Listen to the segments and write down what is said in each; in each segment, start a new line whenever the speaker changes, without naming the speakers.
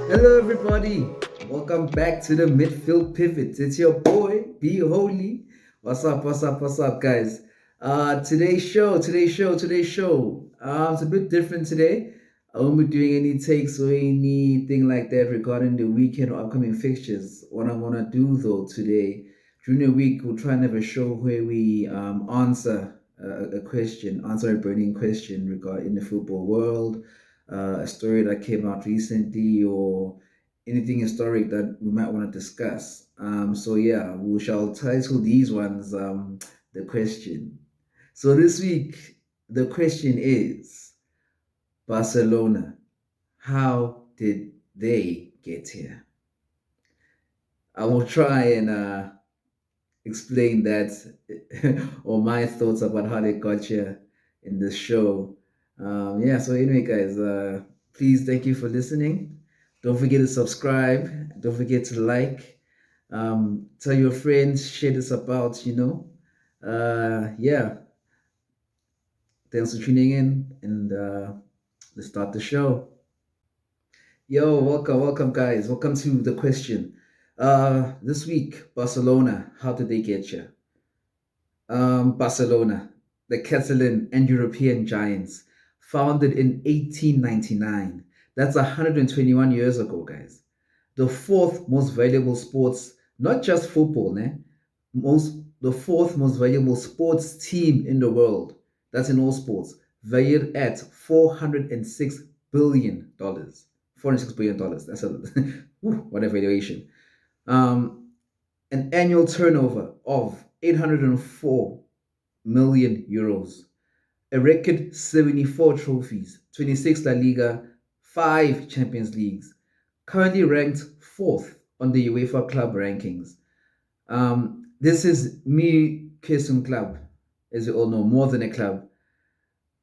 Hello, everybody. Welcome back to the midfield pivot. It's your boy BHoli. What's up? What's up? What's up, guys? Today's show. It's a bit different today. I won't be doing any takes or anything like that regarding the weekend or upcoming fixtures. What I want to do though today, during the week, we'll try and have a show where we answer a question, answer a burning question regarding the football world, a story that came out recently, or anything historic that we might want to discuss. So yeah, we shall title these ones the question. So this week, the question is Barcelona. How did they get here? I will try and explain that or my thoughts about how they got here in this show. Yeah, so anyway, guys, please thank you for listening. Don't forget to subscribe. Don't forget to like. Tell your friends, share this about. Yeah, thanks for tuning in, and let's start the show. Yo, welcome, guys. Welcome to the question. This week, Barcelona, how did they get you? Barcelona, the Catalan and European giants, founded in 1899. That's 121 years ago, guys. The fourth most valuable sports, not just football, the fourth most valuable sports team in the world. That's in all sports, valued at $406 billion. $406 billion. That's a what a valuation. Um, an annual turnover of 804 million euros, a record 74 trophies, 26 La Liga, 5 Champions Leagues, currently ranked fourth on the UEFA club rankings. This is me Kesum club, as you all know, more than a club.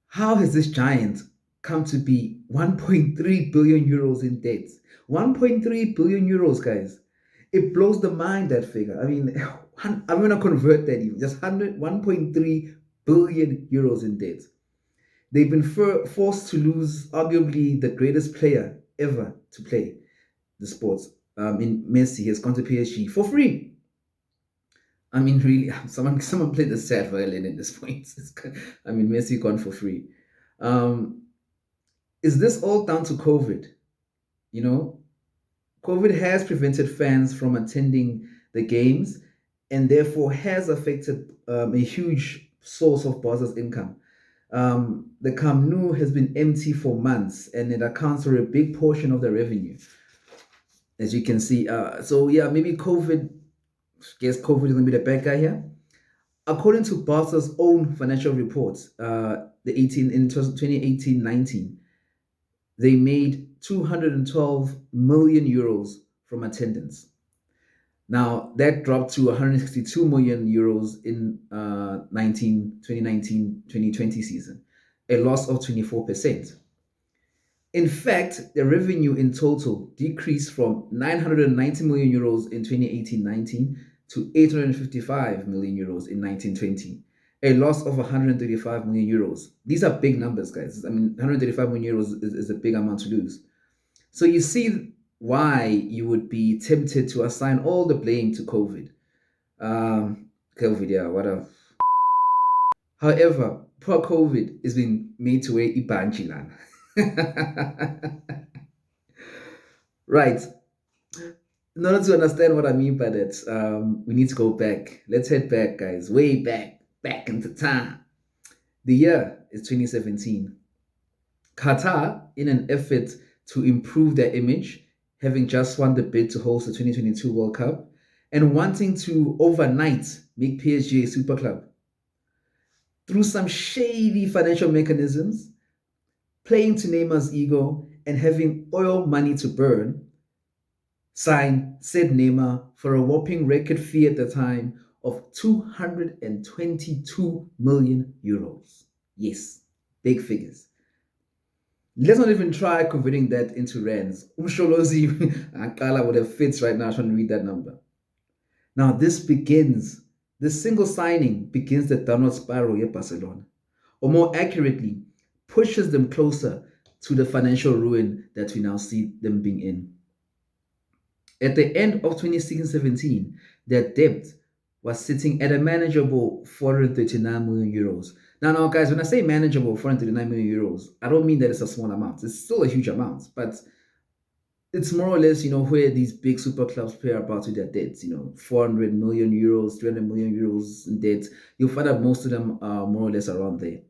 How has this giant come to be 1.3 billion euros in debt? 1.3 billion euros, guys. It blows the mind, that figure. I mean, I'm going to convert that even. Just 1.3 billion euros in debt. They've been forced to lose arguably the greatest player ever to play the sports. In Messi has gone to PSG for free. I mean, really, someone played the sad violin at this point. I mean, Messi gone for free. Um, is this all down to COVID? You know, COVID has prevented fans from attending the games and therefore has affected a huge source of Barca's income. The Camp Nou has been empty for months and it accounts for a big portion of the revenue, as you can see. So, yeah, maybe COVID, guess COVID is going to be the bad guy here. According to Barca's own financial reports, the 18 in 2018-19, they made 212 million euros from attendance. Now that dropped to 162 million euros in 2019-2020 season, a loss of 24%. In fact, the revenue in total decreased from 990 million euros in 2018-19 to 855 million euros in 1920, a loss of 135 million euros. These are big numbers, guys. I mean, 135 million euros is a big amount to lose. So you see why you would be tempted to assign all the blame to COVID. COVID, yeah, what a. However, poor COVID is being made to wear Ibanchilan. Right. In order to understand what I mean by that, we need to go back. Let's head back, guys, way back into time. The year is 2017. Qatar, in an effort to improve their image, having just won the bid to host the 2022 World Cup, and wanting to overnight make PSG a super club. Through some shady financial mechanisms, playing to Neymar's ego, and having oil money to burn, signed said Neymar for a whopping record fee at the time of 222 million euros. Yes, big figures. Let's not even try converting that into rands. Umsholozi Akala would have fits right now trying to read that number. Now, this single signing begins the downward spiral at Barcelona, or more accurately, pushes them closer to the financial ruin that we now see them being in. At the end of 2016-17, their debt was sitting at a manageable 439 million euros. Now, guys, when I say manageable 439 million euros, I don't mean that it's a small amount. It's still a huge amount, but it's more or less, where these big super clubs play about with their debts, 400 million euros, 300 million euros in debt. You'll find that most of them are more or less around there.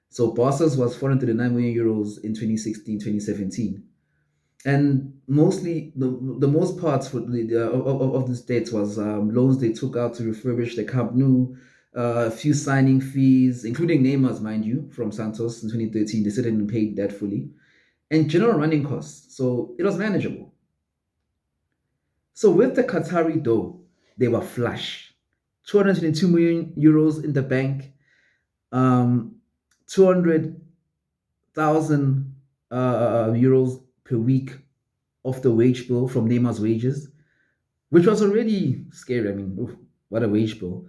So Barca's was 439 million euros in 2016, 2017. And mostly, the most parts for of this debt was loans they took out to refurbish the Camp Nou, a few signing fees, including Neymar's, mind you, from Santos in 2013. They still didn't pay that fully, and general running costs. So it was manageable. So with the Qatari dough, they were flush. 222 million euros in the bank, 200,000 euros per week of the wage bill from Neymar's wages, which was already scary. I mean, oof, what a wage bill.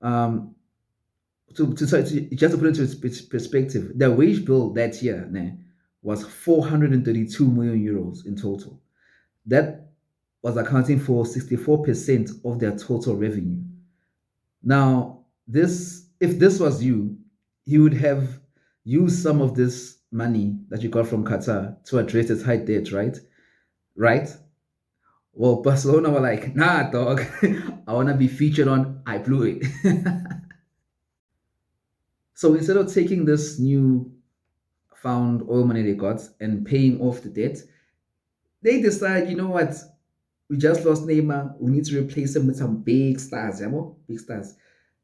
Um, just to put it into perspective, the wage bill that year was 432 million euros in total. That was accounting for 64% of their total revenue. Now, this if this was you, you would have used some of this money that you got from Qatar to address its high debt, right? Right? Well, Barcelona were like, nah, dog, I want to be featured on I Blew It. So instead of taking this new found oil money they got and paying off the debt, they decide, you know what? We just lost Neymar. We need to replace him with some big stars, yeah, big stars.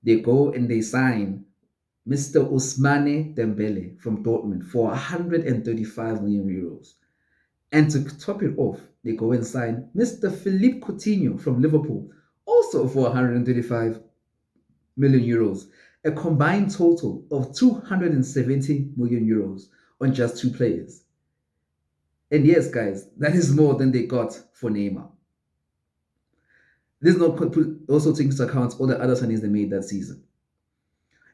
They go and they sign Mr. Ousmane Dembele from Dortmund for 135 million euros. And to top it off, they go and sign Mr. Philippe Coutinho from Liverpool, also for 135 million euros, a combined total of 270 million euros on just two players. And yes, guys, that is more than they got for Neymar. This is not also taking into account all the other signings they made that season.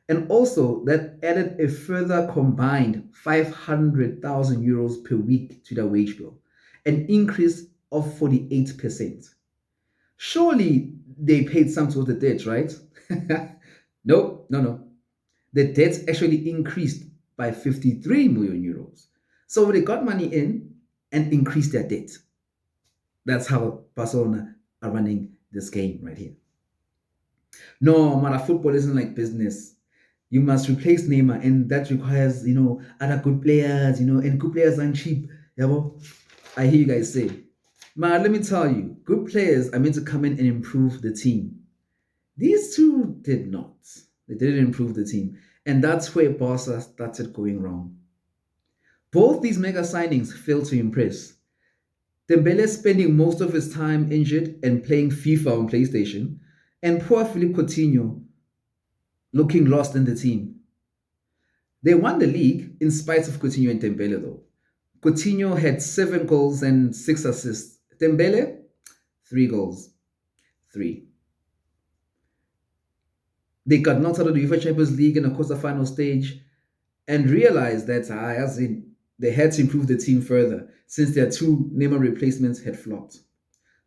And also, that added a further combined 500,000 euros per week to their wage bill, an increase of 48%. Surely they paid some towards the debt, right? No. The debt actually increased by 53 million euros. So they got money in and increased their debt. That's how Barcelona are running this game right here. No, man, football isn't like business. You must replace Neymar, and that requires, other good players, and good players aren't cheap. Yeah, well, I hear you guys say. Man, let me tell you, good players are meant to come in and improve the team. These two did not. They didn't improve the team. And that's where Barca started going wrong. Both these mega signings failed to impress. Dembele spending most of his time injured and playing FIFA on PlayStation, and poor Philippe Coutinho looking lost in the team. They won the league in spite of Coutinho and Dembele, though. Coutinho had 7 goals and 6 assists. Dembele, 3 goals. 3. They got knocked out of the UEFA Champions League in the quarterfinal stage and realized that, as in, they had to improve the team further since their 2 Neymar replacements had flopped.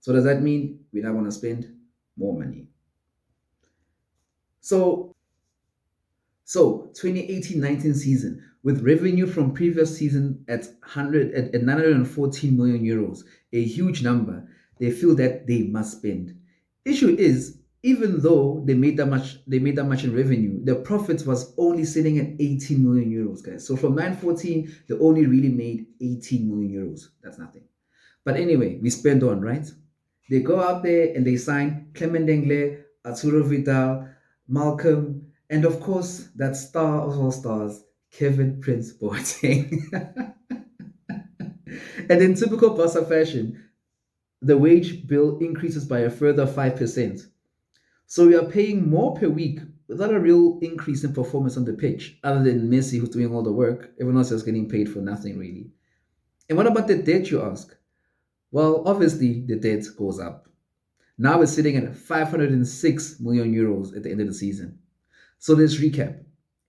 So does that mean we're not going to spend more money? So 2018-19 season, with revenue from previous season at 914 million euros, a huge number, they feel that they must spend. Issue is, even though they made that much in revenue, the profit was only sitting at 18 million euros, guys. So from 914, they only really made 18 million euros. That's nothing. But anyway, we spend on, right? They go out there and they sign Clement Dengle, Arturo Vidal, Malcolm, and of course, that star of all stars, Kevin Prince Boateng. And in typical Barca fashion, the wage bill increases by a further 5%. So we are paying more per week without a real increase in performance on the pitch, other than Messi, who's doing all the work. Everyone else is getting paid for nothing, really. And what about the debt, you ask? Well, obviously, the debt goes up. Now we're sitting at 506 million euros at the end of the season. So let's recap.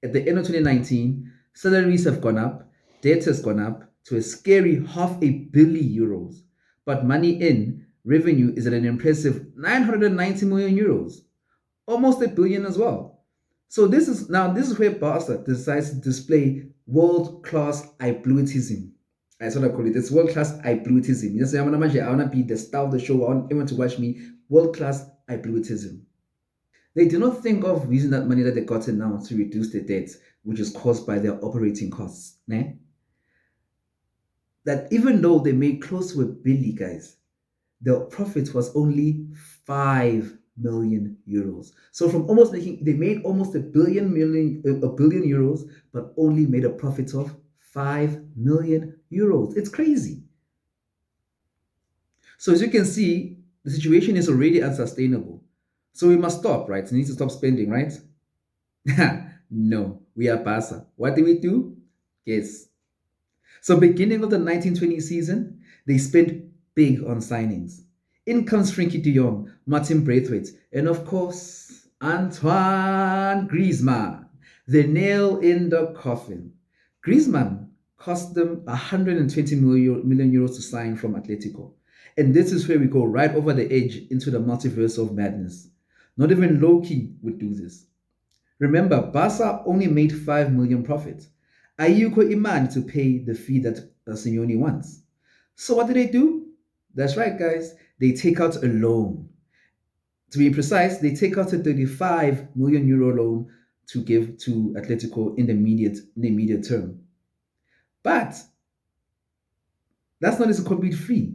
At the end of 2019, salaries have gone up, debt has gone up to a scary 500 million euros, but money in revenue is at an impressive 990 million euros, almost a billion as well. So this is where Barca decides to display world-class iblutism. That's what I call it. It's world-class iblutism. You say, I want to be the star of the show. I want everyone to watch me. World-class iblutism. They do not think of using that money that they got in now to reduce the debt, which is caused by their operating costs. Né? That even though they made close to a billion, guys, the profit was only 5 million euros. So from almost making, they made almost a billion euros, but only made a profit of 5 million euros. It's crazy. So as you can see, the situation is already unsustainable. So we must stop, right? We need to stop spending, right? No, we are Barca. What do we do? Yes. So beginning of the 1920 season, they spent big on signings. In comes Frankie de Jong, Martin Braithwaite, and of course, Antoine Griezmann, the nail in the coffin. Griezmann cost them 120 million euros to sign from Atletico. And this is where we go right over the edge into the multiverse of madness. Not even Loki would do this. Remember, Barca only made 5 million profit. Ayuko Iman to pay the fee that Simeone wants. So what do? That's right, guys. They take out a loan. To be precise, they take out a 35 million euro loan to give to Atletico in the immediate term. But that's not as a complete fee.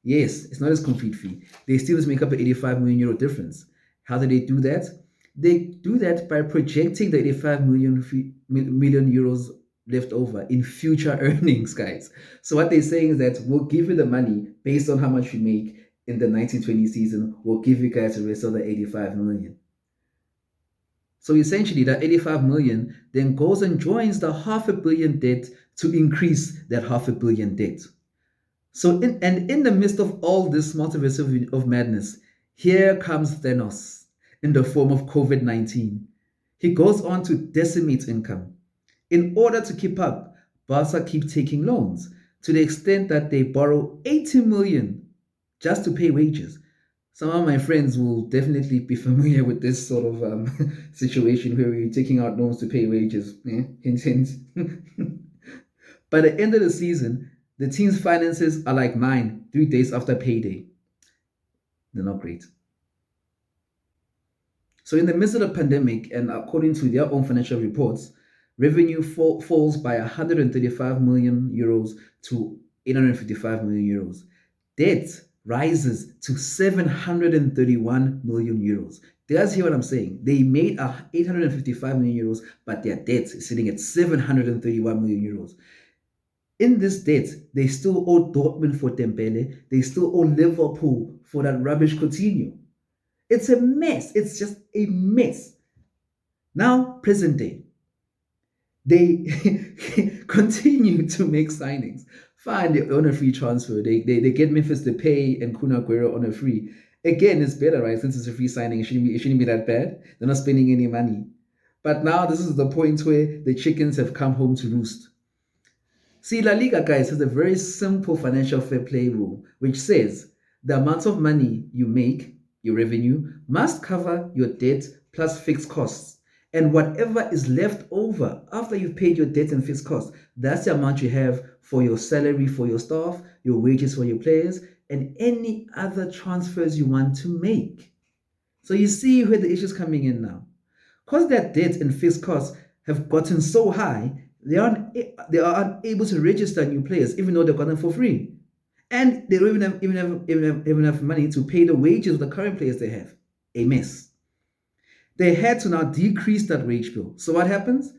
Yes, it's not as complete fee. They still just make up an 85 million euro difference. How do they do that? They do that by projecting the 85 million euros left over in future earnings, guys. So what they're saying is that we'll give you the money based on how much you make in the 1920 season. We'll give you guys the rest of the 85 million. So essentially, that 85 million then goes and joins the half a billion debt to increase that half a billion debt. So, in the midst of all this multiverse of madness, here comes Thanos in the form of COVID-19. He goes on to decimate income. In order to keep up, Barca keep taking loans to the extent that they borrow 80 million just to pay wages. Some of my friends will definitely be familiar with this sort of situation where we're taking out loans to pay wages. Yeah? Hint, hint. By the end of the season, the team's finances are like mine 3 days after payday. They're not great. So, in the midst of the pandemic, and according to their own financial reports, revenue falls by 135 million euros to 855 million euros. Debt rises to 731 million euros. Do you guys hear what I'm saying? They made 855 million euros, but their debt is sitting at 731 million euros. In this debt, they still owe Dortmund for Dembele. They still owe Liverpool for that rubbish Coutinho. It's a mess. It's just a mess. Now, present day, they continue to make signings. Fine, they on a free transfer. They get Memphis to pay and Kun Aguero on a free. Again, it's better, right? Since it's a free signing, it shouldn't be that bad. They're not spending any money. But now this is the point where the chickens have come home to roost. See, La Liga, guys, has a very simple financial fair play rule, which says the amount of money you make, your revenue, must cover your debt plus fixed costs. And whatever is left over after you've paid your debt and fixed costs, that's the amount you have for your salary for your staff, your wages for your players, and any other transfers you want to make. So you see where the issue's coming in now. Because their debt and fixed costs have gotten so high, they are unable to register new players, even though they've got them for free. And they don't even have money to pay the wages of the current players they have. A mess. They had to now decrease that wage bill. So what happens?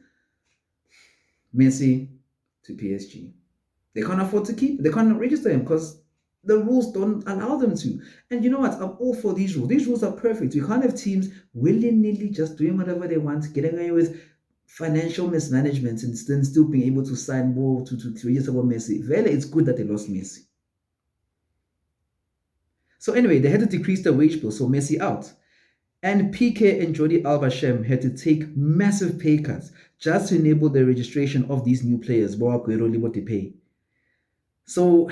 Messi to PSG. They can't afford to keep, they can't register him because the rules don't allow them to. And you know what? I'm all for these rules. These rules are perfect. We can't have teams willy-nilly just doing whatever they want, getting away with financial mismanagement and then still being able to sign more to register about Messi. Well, it's good that they lost Messi. So anyway, they had to decrease the wage bill, so Messi out. And PK and Jordi Alba Shem had to take massive pay cuts just to enable the registration of these new players, what they pay. So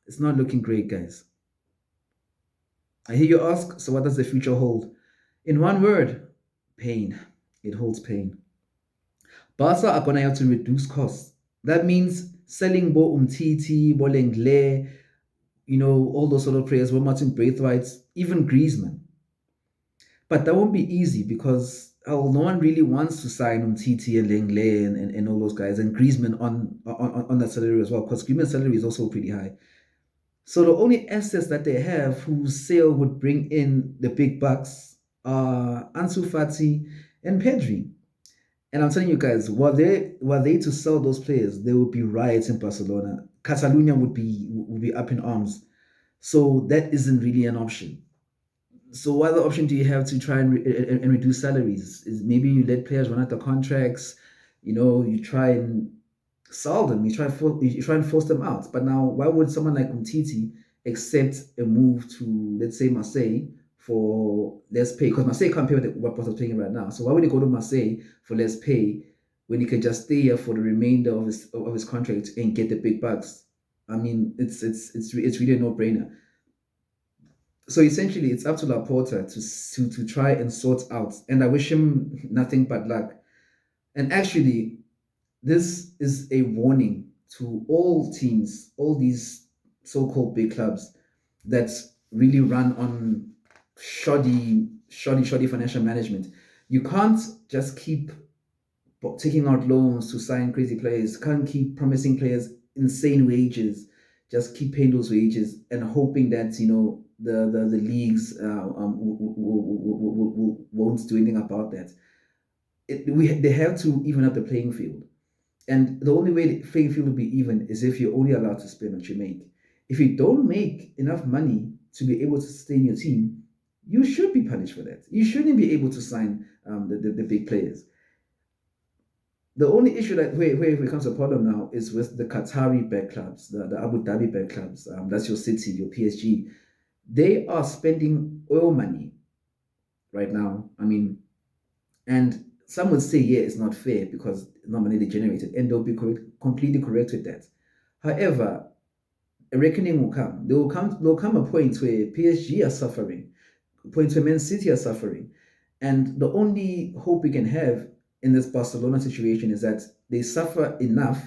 it's not looking great, guys. I hear you ask, so what does the future hold? In one word, pain. It holds pain. Barca are gonna have to reduce costs. That means selling Bo Umtiti, Bo Lengle, all those sort of players, Bo Martin Braithwaite, even Griezmann. But that won't be easy because no one really wants to sign Umtiti and Lengle and all those guys and Griezmann on that salary as well, because Griezmann's salary is also pretty high. So the only assets that they have whose sale would bring in the big bucks are Ansu Fati and Pedri. And I'm telling you guys, were they to sell those players, there would be riots in Barcelona. Catalonia would be up in arms. So that isn't really an option. So what other option do you have to try and reduce salaries? Is maybe you let players run out the contracts, you try and sell them, you try and force them out. But now, why would someone like Umtiti accept a move to, let's say, Marseille for less pay? Because Marseille can't pay what Barca's paying right now. So why would he go to Marseille for less pay when he can just stay here for the remainder of his contract and get the big bucks? I mean, it's really a no-brainer. So essentially, it's up to Laporta to try and sort out. And I wish him nothing but luck. And actually, this is a warning to all teams, all these so-called big clubs that really run on shoddy financial management. You can't just keep taking out loans to sign crazy players. Can't keep promising players insane wages. Just keep paying those wages and hoping that the leagues won't do anything about that. They have to even up the playing field. And the only way the playing field will be even is if you're only allowed to spend what you make. If you don't make enough money to be able to sustain your team, you should be punished for that. You shouldn't be able to sign the big players. The only issue that where it becomes a problem now is with the Qatari bad clubs, the Abu Dhabi bad clubs. That's your City, your PSG. They are spending oil money right now. I mean, and some would say, yeah, it's not fair because not money they generated, and they'll be completely correct with that. However, a reckoning will come. There will come a point where PSG are suffering, a point where Man City are suffering, and the only hope we can have in this Barcelona situation is that they suffer enough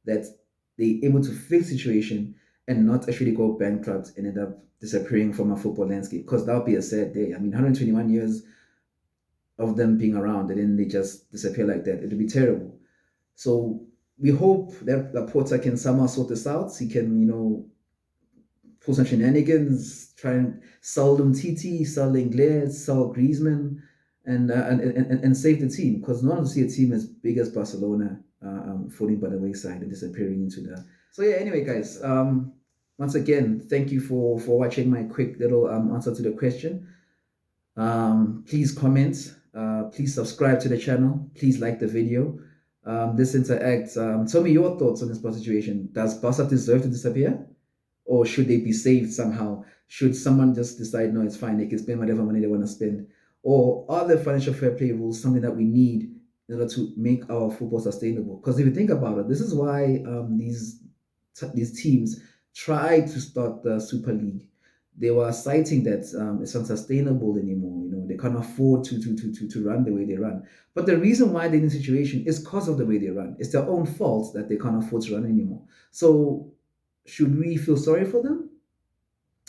that they're able to fix the situation and not actually go bankrupt and end up disappearing from a football landscape. Because that would be a sad day. I mean, 121 years of them being around and then they just disappear like that. It would be terrible. So we hope that Laporta can somehow sort this out. He can, pull some shenanigans, try and sell Umtiti, sell Lenglet, sell Griezmann, and save the team. Because no one wants to see a team as big as Barcelona falling by the wayside and disappearing into the. So yeah. Anyway, guys. Once again, thank you for watching my quick little answer to the question. Please comment. Please subscribe to the channel. Please like the video. Let's interact. Tell me your thoughts on this situation. Does Barca deserve to disappear? Or should they be saved somehow? Should someone just decide, no, it's fine, they can spend whatever money they want to spend? Or are the financial fair play rules something that we need in order to make our football sustainable? Because if you think about it, this is why these teams tried to start the Super League. They were citing that it's unsustainable anymore. They can't afford to run the way they run. But the reason why they're in this situation is because of the way they run. It's their own fault that they can't afford to run anymore. So should we feel sorry for them?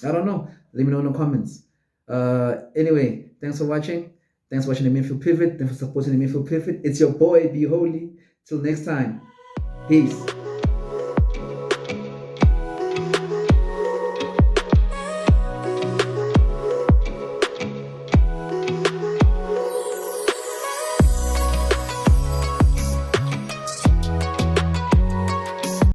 I don't know. Let me know in the comments. Anyway, thanks for watching. Thanks for watching the Midfield Pivot. Thanks for supporting the Midfield Pivot. It's your boy, BHoli. Till next time. Peace.